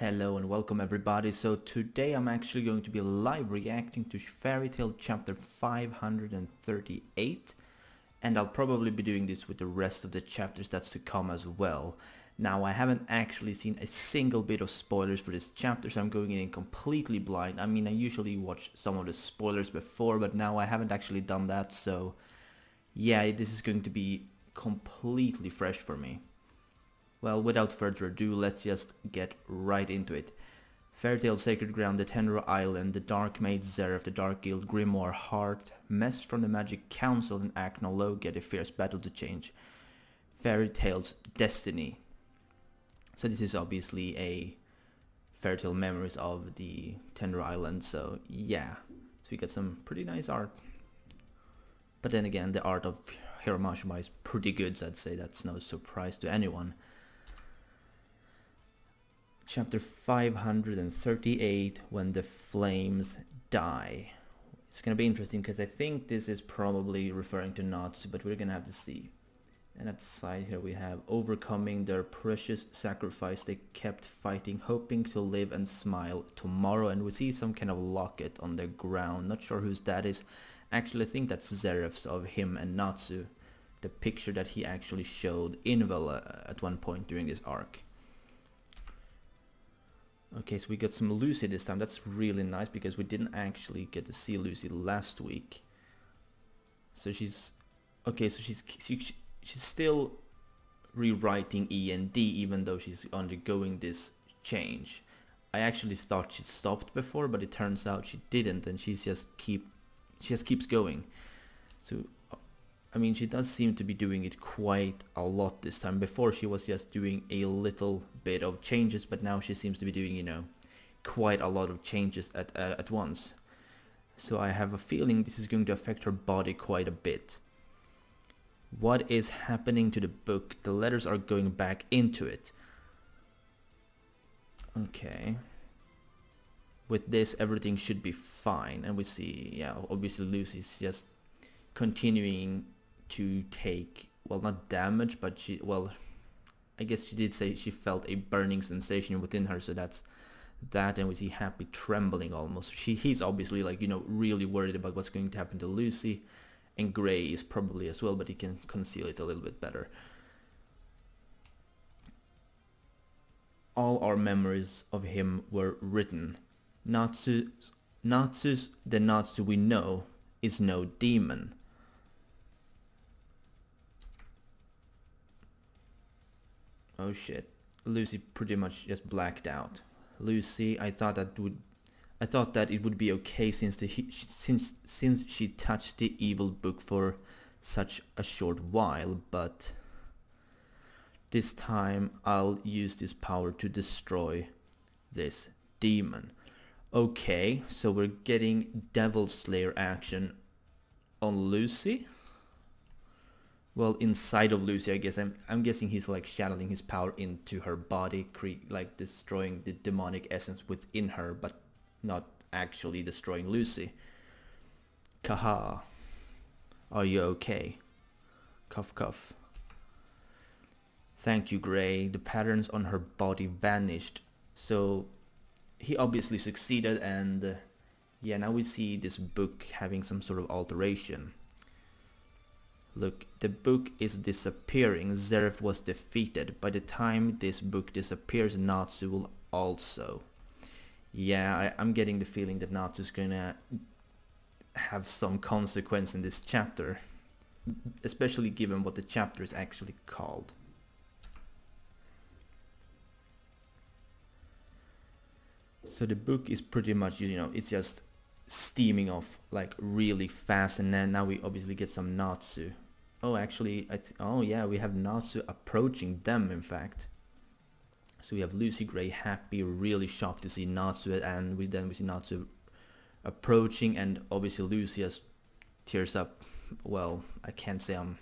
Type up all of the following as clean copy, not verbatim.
Hello and welcome everybody. So today I'm actually going to be live reacting to Fairy Tail chapter 538, and I'll probably be doing this with the rest of the chapters that's to come as well. Now I haven't actually seen a single bit of spoilers for this chapter, so I'm going in completely blind. I mean, I usually watch some of the spoilers before, but now I haven't actually done that, so yeah, this is going to be completely fresh for me. Well, without further ado, let's just get right into it. Fairy Tail Sacred Ground, the Tenro Island, the Dark Maid Zeref, the Dark Guild, Grimoire Heart, Mess from the Magic Council, and Aknologia get a fierce battle to change Fairy Tail's destiny. So this is obviously a Fairy Tail memories of the Tenro Island, so yeah. So we got some pretty nice art. But then again, the art of Hiromashima is pretty good, so I'd say that's no surprise to anyone. Chapter 538, When the Flames Die. It's gonna be interesting because I think this is probably referring to NATSU, but we're gonna have to see. And at the side here we have overcoming their precious sacrifice. They kept fighting, hoping to live and smile tomorrow. And we see some kind of locket on the ground. Not sure whose that is. Actually, I think that's Zeref's, of him and NATSU. The picture that he actually showed Invel at one point during this arc. Okay, so we got some Lucy this time. That's really nice because we didn't actually get to see Lucy last week. So she's okay. So she's still rewriting E.n.d. even though she's undergoing this change. I actually thought she stopped before, but it turns out she didn't, and she just keeps going. So I mean, she does seem to be doing it quite a lot this time. Before she was just doing a little bit of changes, but now she seems to be doing, you know, quite a lot of changes at once. So I have a feeling this is going to affect her body quite a bit. What is happening to the book? The letters are going back into it. Okay. With this, everything should be fine. And we see, yeah, obviously Lucy's just continuing to take, well, not damage, but she, well, I guess she did say she felt a burning sensation within her, so that's that. And we see Happy trembling almost. He's obviously, like, you know, really worried about what's going to happen to Lucy, and Gray is probably as well, but he can conceal it a little bit better. All our memories of him were written. The Natsu we know is no demon. Oh shit. Lucy pretty much just blacked out. Lucy, I thought that it would be okay since she touched the evil book for such a short while, but this time I'll use this power to destroy this demon. Okay, so we're getting Devil Slayer action on Lucy. Well, inside of Lucy, I guess. I'm guessing he's like channeling his power into her body, like destroying the demonic essence within her, but not actually destroying Lucy. Kaha, are you okay? Cough cough. Thank you, Gray. The patterns on her body vanished. So he obviously succeeded, and yeah, now we see this book having some sort of alteration. Look, the book is disappearing. Zeref was defeated. By the time this book disappears, Natsu will also. Yeah, I'm getting the feeling that Natsu's gonna have some consequence in this chapter. Especially given what the chapter is actually called. So the book is pretty much, you know, it's just steaming off like really fast, and then now we obviously get some Natsu. Oh, actually, oh yeah, we have Natsu approaching them, in fact. So we have Lucy, Gray, Happy, really shocked to see Natsu, and we see Natsu approaching, and obviously Lucy has tears up. Well, I can't say I'm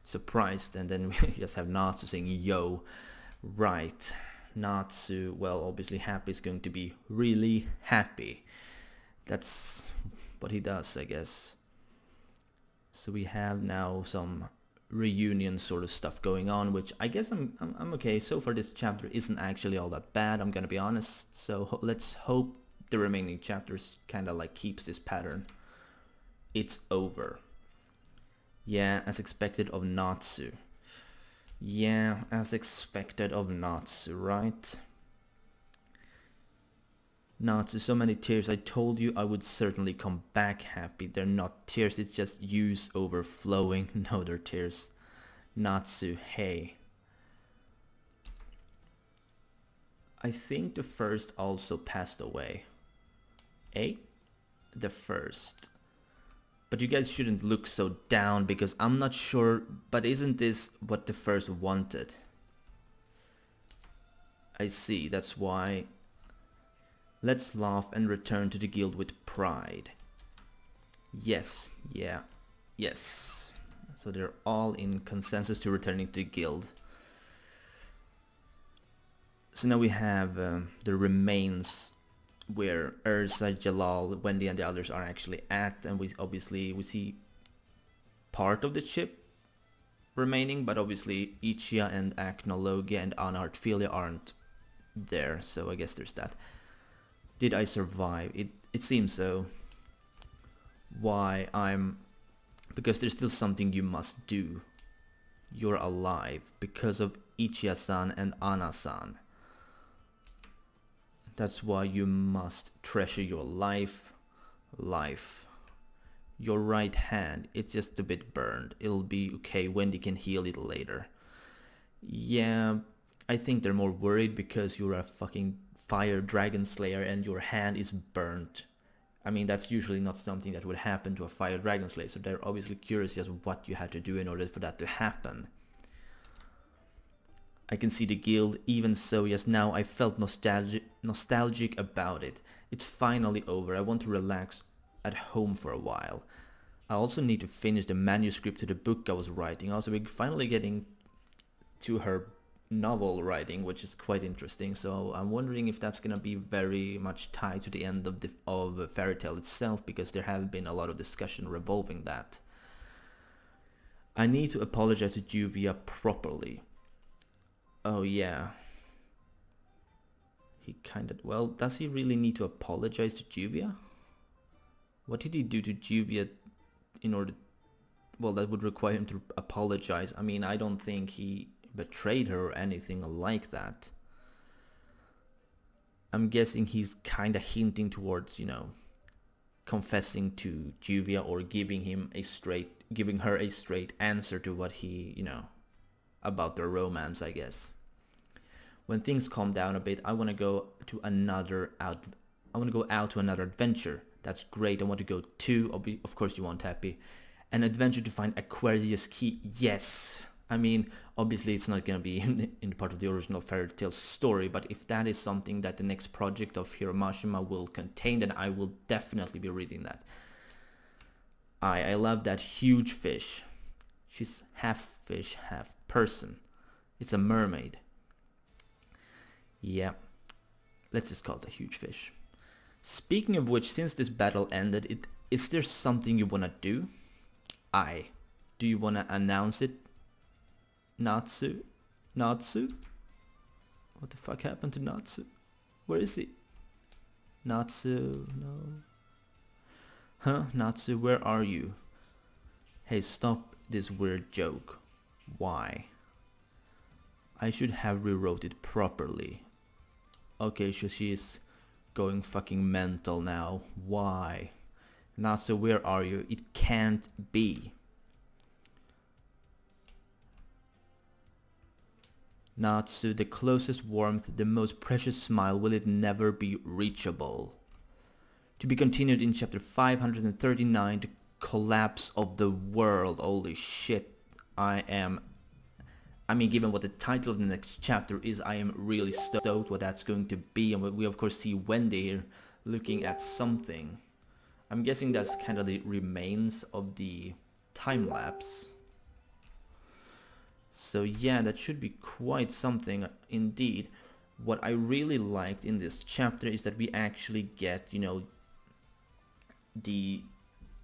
surprised, and then we just have Natsu saying, yo, right. Natsu, well, obviously Happy is going to be really happy. That's what he does, I guess. So we have now some reunion sort of stuff going on, which I guess I'm okay. So far this chapter isn't actually all that bad, I'm gonna be honest. So let's hope the remaining chapters kind of like keeps this pattern. It's over. Yeah, as expected of NATSU. Yeah, as expected of NATSU, right? NATSU, so many tears. I told you I would certainly come back happy. They're not tears, it's just use overflowing. No, they're tears. NATSU, hey. I think the first also passed away. Eh? The first. But you guys shouldn't look so down because I'm not sure, but isn't this what the first wanted? I see, that's why. Let's laugh and return to the guild with pride. Yes, yeah, yes. So they're all in consensus to returning to the guild. So now we have the remains where Urza, Jalal, Wendy and the others are actually at, and we see part of the ship remaining, but obviously Ichia and Acnologia and Anna Hartfilia aren't there, so I guess there's that. Did I survive? It seems so. Why? Because there's still something you must do. You're alive because of Ichia-san and Anna-san. That's why you must treasure your life. Your right hand, it's just a bit burned. It'll be okay, Wendy can heal it later. Yeah, I think they're more worried because you're a fucking fire dragon slayer and your hand is burnt. I mean, that's usually not something that would happen to a fire dragon slayer, so they're obviously curious as what you had to do in order for that to happen. I can see the guild, even so, yes, now I felt nostalgic about it. It's finally over, I want to relax at home for a while. I also need to finish the manuscript to the book I was writing. Also, we're finally getting to her novel writing, which is quite interesting, so I'm wondering if that's gonna be very much tied to the end of the fairy tale itself, because there have been a lot of discussion revolving that. I need to apologize to Juvia properly. Oh yeah. He kinda, well, does he really need to apologize to Juvia? What did he do to Juvia in order, well, that would require him to apologize. I mean, I don't think he betrayed her or anything like that. I'm guessing he's kinda hinting towards, you know, confessing to Juvia or giving her a straight answer to what he, you know, about their romance, I guess. When things calm down a bit, I want to go out to another adventure. That's great. I want to go to, of course you want Happy, an adventure to find Aquarius key. Yes. I mean, obviously it's not going to be in part of the original fairy tale story, but if that is something that the next project of Hiromashima will contain, then I will definitely be reading that. I love that huge fish. She's half fish, half person. It's a mermaid. Yeah, let's just call it a huge fish. Speaking of which, since this battle ended, is there something you want to do? Do you want to announce it? Natsu? Natsu? What the fuck happened to Natsu? Where is he? Natsu, no. Huh? Natsu, where are you? Hey, stop this weird joke. Why? I should have rewrote it properly. Okay, so she's going fucking mental now. Why? Natsu, where are you? It can't be. Natsu, the closest warmth, the most precious smile, will it never be reachable? To be continued in chapter 539, the collapse of the world. Holy shit, I mean, given what the title of the next chapter is, I am really stoked what that's going to be. And we of course see Wendy here looking at something. I'm guessing that's kind of the remains of the time lapse. So yeah, that should be quite something indeed. What I really liked in this chapter is that we actually get, you know, the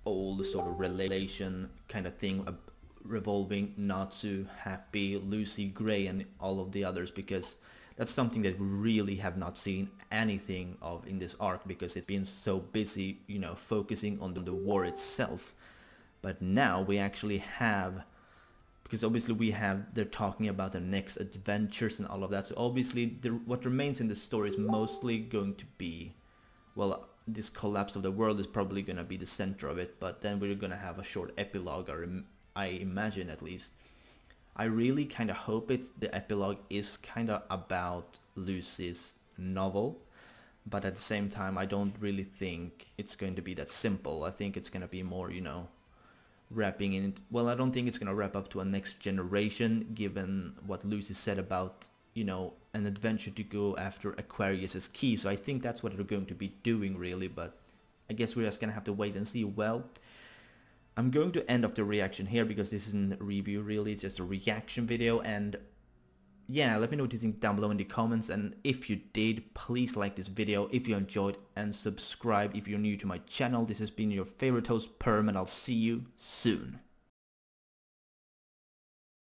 old sort of relation kind of thing revolving Natsu, Happy, Lucy, Gray, and all of the others, because that's something that we really have not seen anything of in this arc, because it's been so busy, you know, focusing on the war itself. But now we actually have, because obviously they're talking about the next adventures and all of that, so obviously what remains in the story is mostly going to be, well, this collapse of the world is probably going to be the center of it, but then we're going to have a short epilogue, or I imagine at least. I really kind of hope the epilogue is kind of about Lucy's novel, but at the same time I don't really think it's going to be that simple. I think it's going to be more, you know, wrapping in, well, I don't think it's going to wrap up to a next generation, given what Lucy said about, you know, an adventure to go after Aquarius's key. So I think that's what they're going to be doing really, but I guess we're just going to have to wait and see. Well, I'm going to end off the reaction here, because this isn't a review really, it's just a reaction video. And yeah, let me know what you think down below in the comments, and if you did, please like this video if you enjoyed, and subscribe if you're new to my channel. This has been your favorite host, Perm, and I'll see you soon.